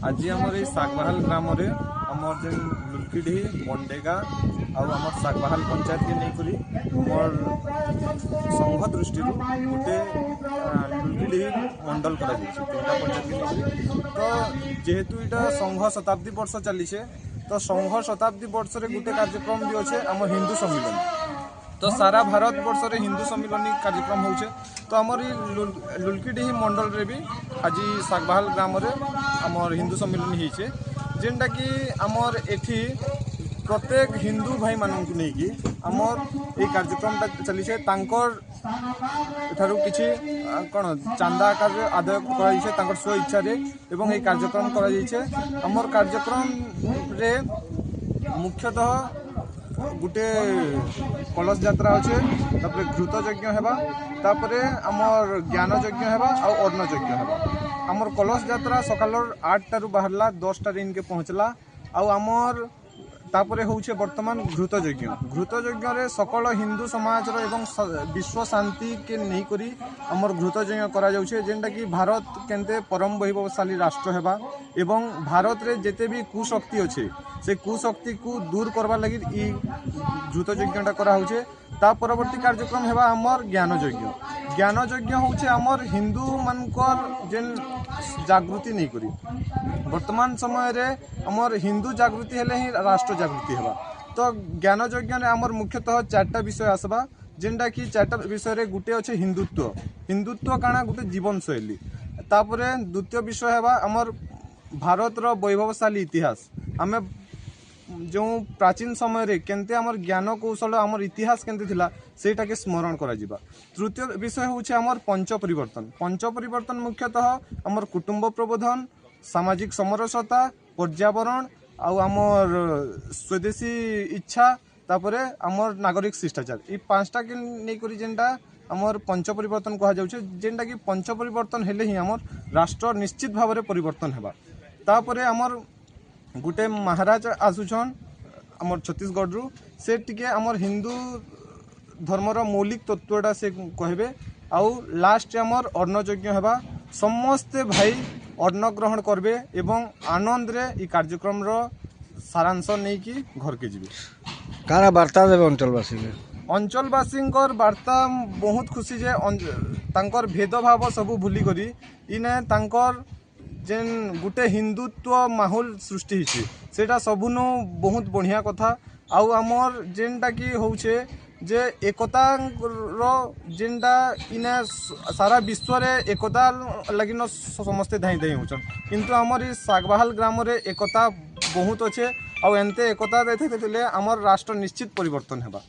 आज आमर ये सागबाहाल ग्राम रे आमर जेन लुलकीडी बंडेगा आम सागबाहाल पंचायत के नहीं आमर संघ दृष्टि गोटे लुलकीडी मंडल करा तीनटा पंचायत के नहीं तो जेहेतु यहाँ संघ शताब्दी वर्ष चली तो संघ शताब्दी वर्ष रे गोटे कार्यक्रम भी अच्छे आम हिंदू सम्मिलन तो सारा भारत वर्ष रे हिंदू सम्मिलन कार्यक्रम होचे तो आमर लुलकीडी मंडल रे भी आज सागबाहाल ग्राम रे आमर हिंदू सम्मिलन होइछे जेनटा कि आमर एठी प्रत्येक हिंदू भाई मानन को नहीं आमर ये कार्यक्रमटा चली तांकर एठारु किछि कोन चांदा आकार आदाय कर स्व इच्छा रे एवं ये कार्यक्रम कर आमर कार्यक्रम रे मुख्यतः गोटे कलश यात्रा अच्छे तापर घृत यज्ञ है आमर ज्ञान यज्ञ है अन्न यज्ञ है आमर कलश यात्रा सकाल 8 बाहरला 10 इनके पहुँचला आमर तापरे होउछे वर्तमान घृत यज्ञ रे सकल हिंदू समाज रो एवं विश्व शांति के नहीं करी हमर घृत यज्ञ करा जाउछे जेंटा कि भारत केनते परम वैभवशाली राष्ट्र हेबा एवं भारत रे जेते भी कुशक्ति अच्छे से कुशक्ति को दूर करबा लगी ई घृत यज्ञटा करा होउछे ता परवर्ती कार्यक्रम हेबा हमर ज्ञान यज्ञ होउछे हमर हिंदू मानकर जेन जागृति नहीं करी वर्तमान समय रे हमर हिंदू जागृति हेले ही राष्ट्र जागृति हेबा तो ज्ञान यज्ञ ने हमर मुख्यतः 4टा विषय आसबा जेनटा कि 4टा विषय रे गुटे अच्छे हिंदुत्व काना गुटे जीवन शैली तापरे द्वितीय विषय हेबा हमर भारत रो वैभवशाली इतिहास आमे जो प्राचीन समय रे केनते हमर ज्ञान कौशल हमर इतिहास केनते थिला सेटा के स्मरण करा जिबा तृतीय विषय होउछे हमर पंच परिवर्तन मुख्यतः हमर कुटुंब प्रबोधन सामाजिक समरसता पर्यावरण आउ आमर स्वदेशी इच्छा तापरे आमर नागरिक शिष्टाचार ये 5टा के नहीं करी जेनटा आमर पंच परिवर्तन कहा जाउछे जेनटा कि पंच परिवर्तन हेले ही आमर राष्ट्र निश्चित भाव रे परिवर्तन हेबा तापरे आमर गुटे महाराज आसुछन आमर छत्तीसगढ़ रु से टिके आमर हिंदू धर्मर मौलिक तत्वटा से कहबे आउ लास्ट आमर अन्न यज्ञ हेबा समस्ते भाई अन्न ग्रहण करबे एवं आनंद रे ई कार्यक्रम रो सारांश नहीं कि घर के जीवे काना वार्ता देबे अंचलवासी वार्ता बहुत खुशी जे तांकर भेदभाव सबू भूली करी इने तांकर जेन गुटे हिंदुत्व माहौल सृष्टि होइछे सेटा सबुनो बहुत बढ़िया कथा आउ आमर जेनटा कि होउछे जे एकता रो जेनटा इने सारा विश्व रे एकता लगी न समस्ते धाई होचन किंतु आमर ई सागबाहाल ग्राम रे एकता बहुत अच्छे आउ एनते एकता देते आमर राष्ट्र निश्चित परिवर्तन हेबा।